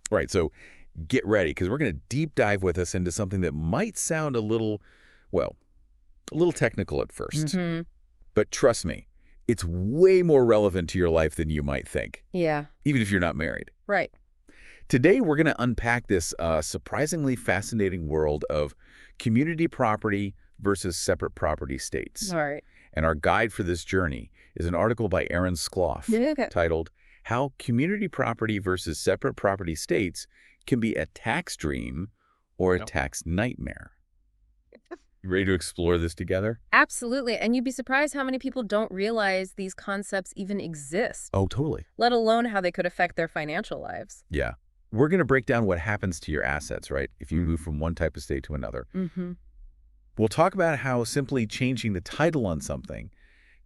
Right, so get ready, because we're going to deep dive with us into something that might sound a little, well, a little technical at first. Mm-hmm. But trust me, it's way more relevant to your life than you might think, Yeah, even if you're not married. right. Today, we're going to unpack this surprisingly fascinating world of community property versus separate property states. All right. And our guide for this journey is an article by Aaron Skloff Okay. titled, How Community Property versus Separate Property States Can Be a Tax Dream or a Tax Nightmare. You ready to explore this together? Absolutely. And you'd be surprised how many people don't realize these concepts even exist, Oh, totally. let alone how they could affect their financial lives. Yeah. We're going to break down what happens to your assets, right, if you move from one type of state to another. Mm-hmm. We'll talk about how simply changing the title on something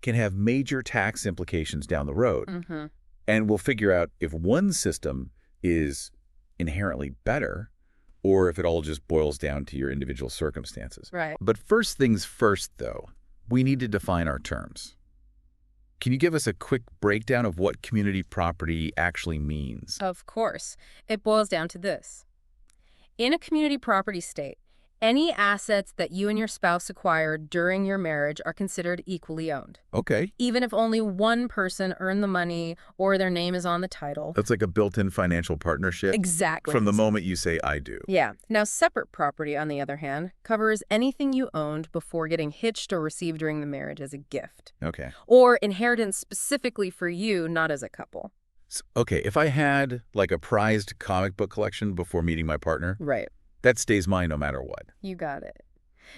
can have major tax implications down the road. Mm-hmm. And we'll figure out if one system is inherently better or if it all just boils down to your individual circumstances. Right. But first things first, though, we need to define our terms. Can you give us a quick breakdown of what community property actually means? Of course. It boils down to this. In a community property state, any assets that you and your spouse acquired during your marriage are considered equally owned, Okay. even if only one person earned the money or their name is on the title. That's like a built-in financial partnership Exactly. from the moment you say, I do. Yeah. Now, separate property, on the other hand, covers anything you owned before getting hitched or received during the marriage as a gift, Okay. or inheritance specifically for you, not as a couple. Okay, if I had like a prized comic book collection before meeting my partner, Right. that stays mine no matter what. You got it.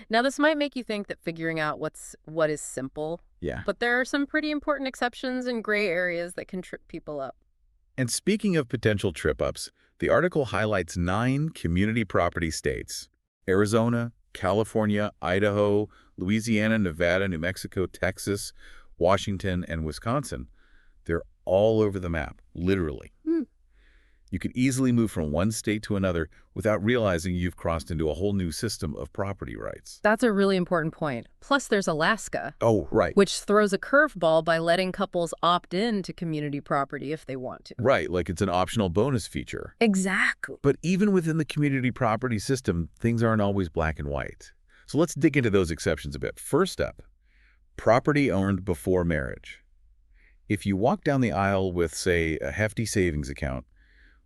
Now, this might make you think that figuring out what is simple, Yeah. but there are some pretty important exceptions and gray areas that can trip people up. And speaking of potential trip-ups, the article highlights 9 community property states: Arizona, California, Idaho, Louisiana, Nevada, New Mexico, Texas, Washington, and Wisconsin. They're all over the map, literally. You could easily move from one state to another without realizing you've crossed into a whole new system of property rights. That's a really important point. Plus, there's Alaska, Oh, right. which throws a curveball by letting couples opt in to community property if they want to. Right, like it's an optional bonus feature. Exactly. But even within the community property system, things aren't always black and white. So let's dig into those exceptions a bit. First up, property owned before marriage. If you walk down the aisle with, say, a hefty savings account,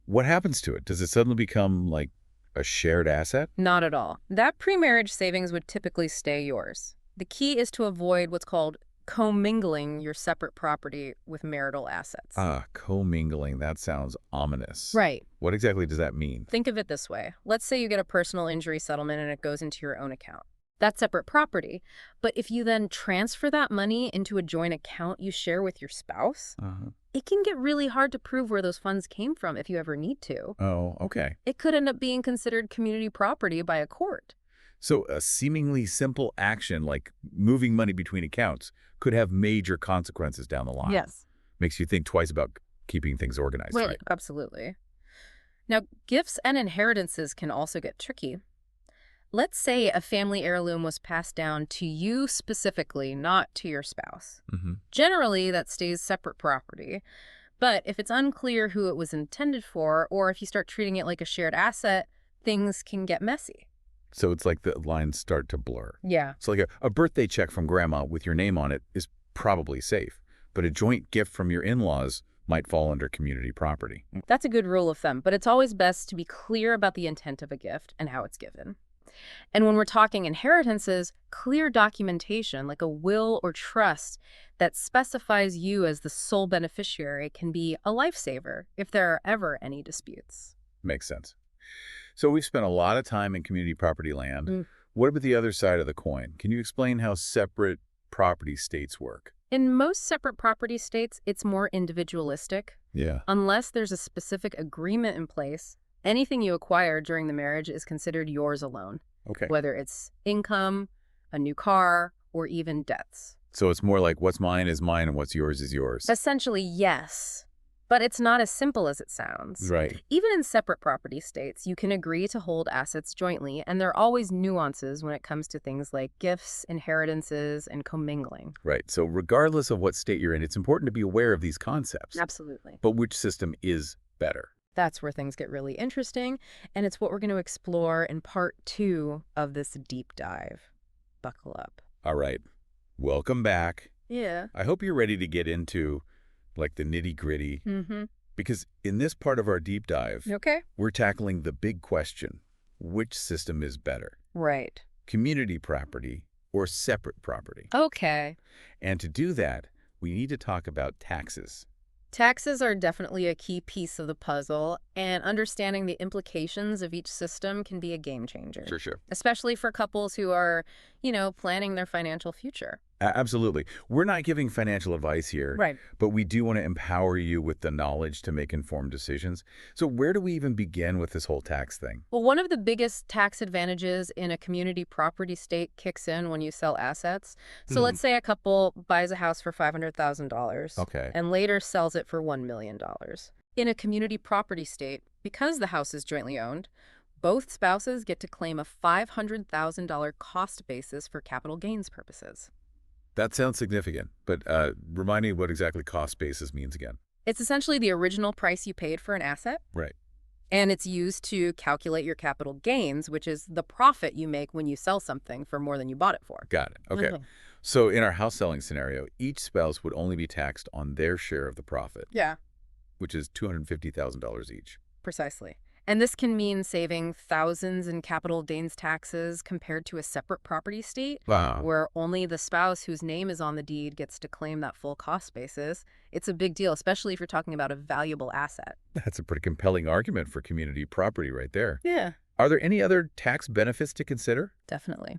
what happens to it? Does it suddenly become like a shared asset? Not at all. That pre-marriage savings would typically stay yours. The key is to avoid what's called commingling your separate property with marital assets. Ah, commingling. That sounds ominous. Right. What exactly does that mean? Think of it this way. Let's say you get a personal injury settlement and it goes into your own account. That's separate property. But if you then transfer that money into a joint account you share with your spouse, it can get really hard to prove where those funds came from if you ever need to. Oh, okay. It could end up being considered community property by a court. So a seemingly simple action like moving money between accounts could have major consequences down the line. Yes. Makes you think twice about keeping things organized, right? Absolutely. Now, gifts and inheritances can also get tricky. Let's say a family heirloom was passed down to you specifically, not to your spouse. Generally, that stays separate property. But if it's unclear who it was intended for, or if you start treating it like a shared asset, things can get messy. So it's like the lines start to blur. Yeah. So like a birthday check from grandma with your name on it is probably safe, but a joint gift from your in-laws might fall under community property. That's a good rule of thumb, but it's always best to be clear about the intent of a gift and how it's given. And when we're talking inheritances, clear documentation like a will or trust that specifies you as the sole beneficiary can be a lifesaver if there are ever any disputes. Makes sense. So we've spent a lot of time in community property land. What about the other side of the coin? Can you explain how separate property states work? In most separate property states, it's more individualistic. Yeah. Unless there's a specific agreement in place, anything you acquire during the marriage is considered yours alone. Okay. Whether it's income, a new car, or even debts. So it's more like what's mine is mine and what's yours is yours. Essentially, yes. But it's not as simple as it sounds. Right. Even in separate property states, you can agree to hold assets jointly, and there are always nuances when it comes to things like gifts, inheritances, and commingling. Right. So regardless of what state you're in, it's important to be aware of these concepts. Absolutely. But which system is better? That's where things get really interesting, and it's what we're going to explore in part 2 of this deep dive. Buckle up. All right. Welcome back. Yeah. I hope you're ready to get into, like, the nitty-gritty. Mm-hmm. Because in this part of our deep dive, Okay. we're tackling the big question. Which system is better? Right. Community property or separate property? Okay. And to do that, we need to talk about taxes. Taxes are definitely a key piece of the puzzle, and understanding the implications of each system can be a game changer. For sure. Especially for couples who are, planning their financial future. Absolutely. We're not giving financial advice here, Right. but we do want to empower you with the knowledge to make informed decisions. So where do we even begin with this whole tax thing? Well, one of the biggest tax advantages in a community property state kicks in when you sell assets. So let's say a couple buys a house for $500,000 Okay. and later sells it for $1 million. In a community property state, because the house is jointly owned, both spouses get to claim a $500,000 cost basis for capital gains purposes. That sounds significant, but remind me what exactly cost basis means again. It's essentially the original price you paid for an asset. Right. And it's used to calculate your capital gains, which is the profit you make when you sell something for more than you bought it for. Got it. Okay. So in our house selling scenario, each spouse would only be taxed on their share of the profit, Yeah, which is $250,000 each. precisely. And this can mean saving thousands in capital gains taxes compared to a separate property state Wow. where only the spouse whose name is on the deed gets to claim that full cost basis. It's a big deal, especially if you're talking about a valuable asset. That's a pretty compelling argument for community property right there. Yeah, Are there any other tax benefits to consider? definitely.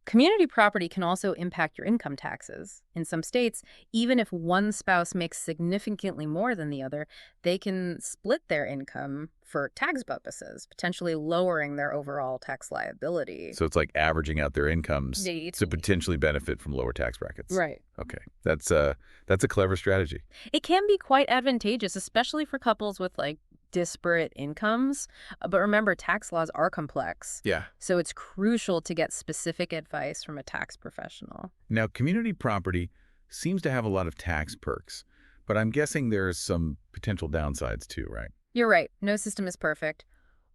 Community property can also impact your income taxes. In some states, even if one spouse makes significantly more than the other, they can split their income for tax purposes, potentially lowering their overall tax liability. So it's like averaging out their incomes Yeah, to potentially benefit from lower tax brackets. Right. Okay. That's a clever strategy. It can be quite advantageous, especially for couples with disparate incomes. But remember, tax laws are complex. Yeah. So it's crucial to get specific advice from a tax professional. Now, community property seems to have a lot of tax perks, but I'm guessing there's some potential downsides too, right? You're right. No system is perfect.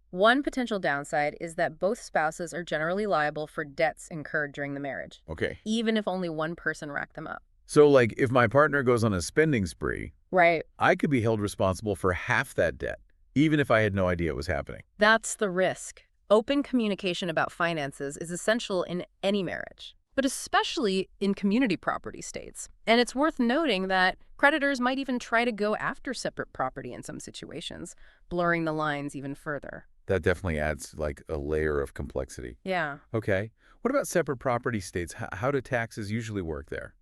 One potential downside is that both spouses are generally liable for debts incurred during the marriage, Okay. even if only one person racked them up. So, like, if my partner goes on a spending spree, Right. I could be held responsible for half that debt, even if I had no idea it was happening. That's the risk. Open communication about finances is essential in any marriage, but especially in community property states. And it's worth noting that creditors might even try to go after separate property in some situations, blurring the lines even further. That definitely adds, like, a layer of complexity. Yeah. Okay. What about separate property states? How do taxes usually work there?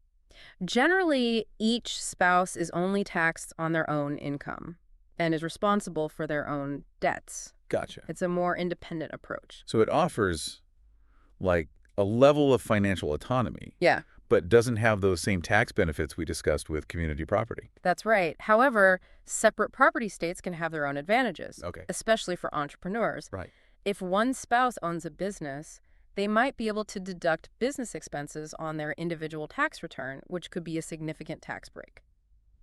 Generally, each spouse is only taxed on their own income and is responsible for their own debts. Gotcha. It's a more independent approach. So it offers, like, a level of financial autonomy, Yeah, but doesn't have those same tax benefits we discussed with community property. that's right. However, separate property states can have their own advantages, Okay. especially for entrepreneurs. Right. If one spouse owns a business, they might be able to deduct business expenses on their individual tax return, which could be a significant tax break.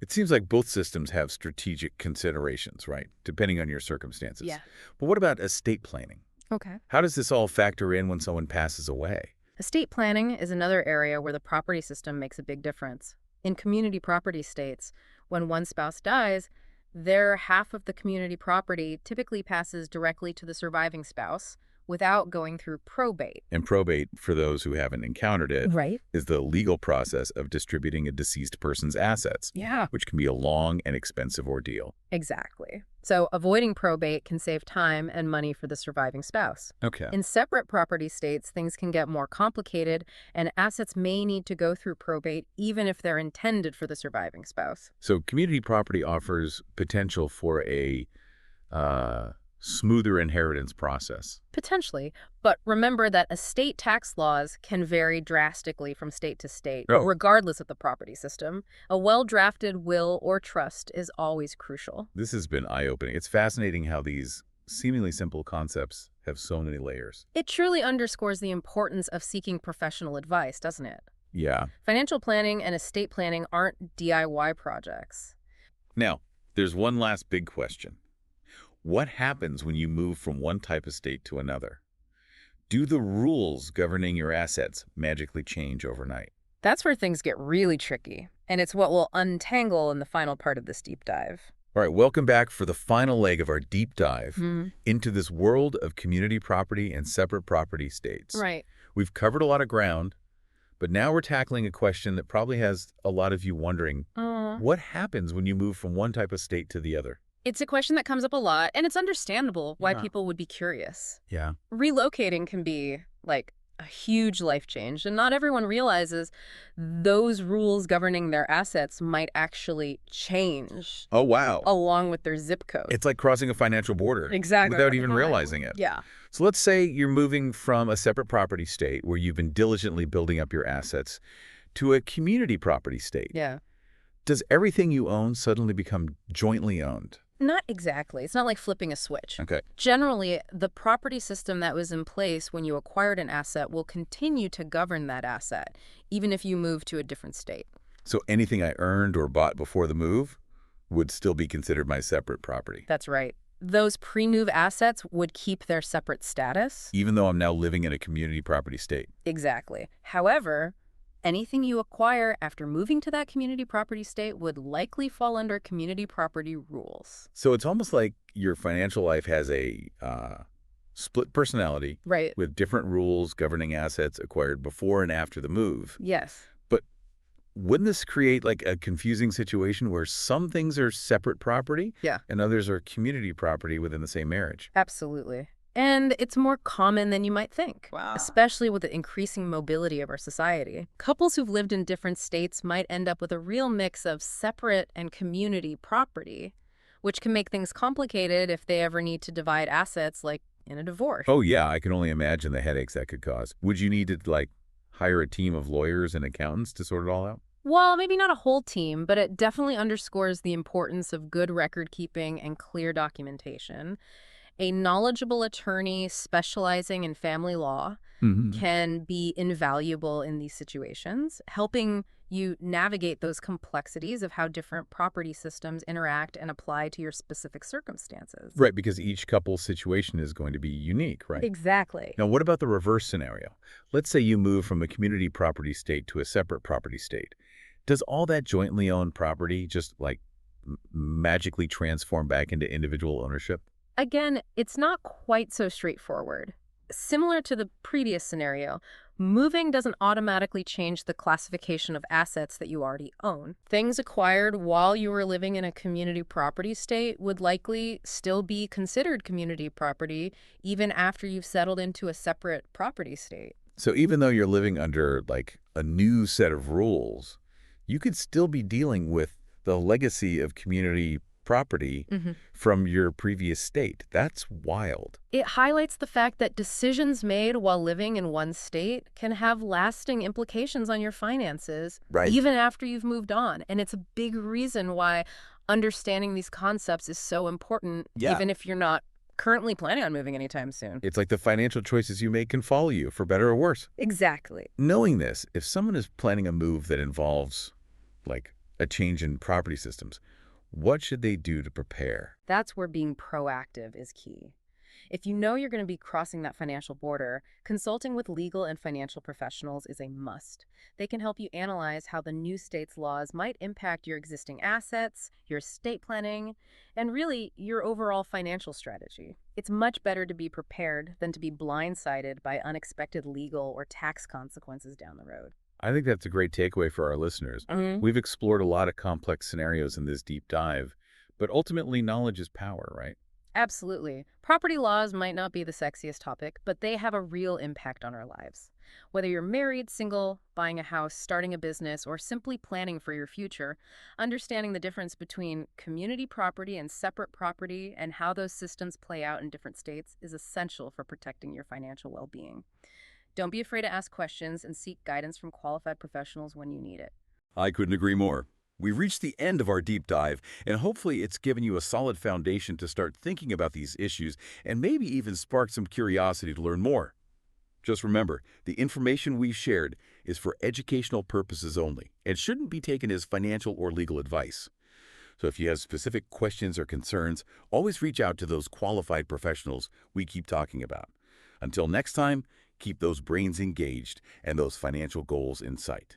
It seems like both systems have strategic considerations, right? Depending on your circumstances. Yeah. But what about estate planning? Okay. How does this all factor in when someone passes away? Estate planning is another area where the property system makes a big difference. In community property states, when one spouse dies, their half of the community property typically passes directly to the surviving spouse without going through probate. And probate, for those who haven't encountered it, Right. is the legal process of distributing a deceased person's assets, Yeah. which can be a long and expensive ordeal. Exactly. So avoiding probate can save time and money for the surviving spouse. Okay. In separate property states, things can get more complicated, and assets may need to go through probate even if they're intended for the surviving spouse. So community property offers potential for a smoother inheritance process. Potentially, but remember that estate tax laws can vary drastically from state to state, Oh. regardless of the property system. A well-drafted will or trust is always crucial. This has been eye-opening. It's fascinating how these seemingly simple concepts have so many layers. It truly underscores the importance of seeking professional advice, doesn't it? Yeah. Financial planning and estate planning aren't DIY projects. Now, there's one last big question. What happens when you move from one type of state to another? Do the rules governing your assets magically change overnight? That's where things get really tricky, and it's what we'll untangle in the final part of this deep dive. All right, welcome back for the final leg of our deep dive Hmm. into this world of community property and separate property states. Right. We've covered a lot of ground, but now we're tackling a question that probably has a lot of you wondering, what happens when you move from one type of state to the other? It's a question that comes up a lot, and it's understandable why Yeah. people would be curious. Yeah. Relocating can be like a huge life change, and not everyone realizes those rules governing their assets might actually change Oh, wow. along with their zip code. It's like crossing a financial border Exactly. without even realizing it. Yeah. So let's say you're moving from a separate property state where you've been diligently building up your assets to a community property state. Yeah. Does everything you own suddenly become jointly owned? Not exactly. It's not like flipping a switch. Okay. Generally, the property system that was in place when you acquired an asset will continue to govern that asset, even if you move to a different state. So anything I earned or bought before the move would still be considered my separate property, That's right. Those pre-move assets would keep their separate status. even though I'm now living in a community property state. Exactly. However, anything you acquire after moving to that community property state would likely fall under community property rules. So it's almost like your financial life has a split personality Right. with different rules governing assets acquired before and after the move. Yes. But wouldn't this create like a confusing situation where some things are separate property Yeah. and others are community property within the same marriage? Absolutely. And it's more common than you might think, especially with the increasing mobility of our society. Couples who've lived in different states might end up with a real mix of separate and community property, which can make things complicated if they ever need to divide assets, like in a divorce. Oh, yeah, I can only imagine the headaches that could cause. Would you need to, like, hire a team of lawyers and accountants to sort it all out? Well, maybe not a whole team, but it definitely underscores the importance of good record keeping and clear documentation. A knowledgeable attorney specializing in family law can be invaluable in these situations, helping you navigate those complexities of how different property systems interact and apply to your specific circumstances. Right, because each couple's situation is going to be unique, right? Exactly. Now, what about the reverse scenario? Let's say you move from a community property state to a separate property state. Does all that jointly owned property just, like, magically transform back into individual ownership? Again, it's not quite so straightforward. Similar to the previous scenario, moving doesn't automatically change the classification of assets that you already own. Things acquired while you were living in a community property state would likely still be considered community property even after you've settled into a separate property state. So even though you're living under, like, a new set of rules, you could still be dealing with the legacy of community property from your previous state. That's wild. It highlights the fact that decisions made while living in one state can have lasting implications on your finances, Right. even after you've moved on. And it's a big reason why understanding these concepts is so important, Yeah. even if you're not currently planning on moving anytime soon. It's like the financial choices you make can follow you, for better or worse. Exactly. Knowing this, if someone is planning a move that involves, like, a change in property systems, what should they do to prepare? That's where being proactive is key. If you know you're going to be crossing that financial border, consulting with legal and financial professionals is a must. They can help you analyze how the new state's laws might impact your existing assets, your estate planning, and really your overall financial strategy. It's much better to be prepared than to be blindsided by unexpected legal or tax consequences down the road. I think that's a great takeaway for our listeners. We've explored a lot of complex scenarios in this deep dive, but ultimately knowledge is power, right? Absolutely. Property laws might not be the sexiest topic, but they have a real impact on our lives. Whether you're married, single, buying a house, starting a business, or simply planning for your future, understanding the difference between community property and separate property and how those systems play out in different states is essential for protecting your financial well-being. Don't be afraid to ask questions and seek guidance from qualified professionals when you need it. I couldn't agree more. We've reached the end of our deep dive, and hopefully it's given you a solid foundation to start thinking about these issues and maybe even spark some curiosity to learn more. Just remember, the information we've shared is for educational purposes only and shouldn't be taken as financial or legal advice. So if you have specific questions or concerns, always reach out to those qualified professionals we keep talking about. Until next time, keep those brains engaged and those financial goals in sight.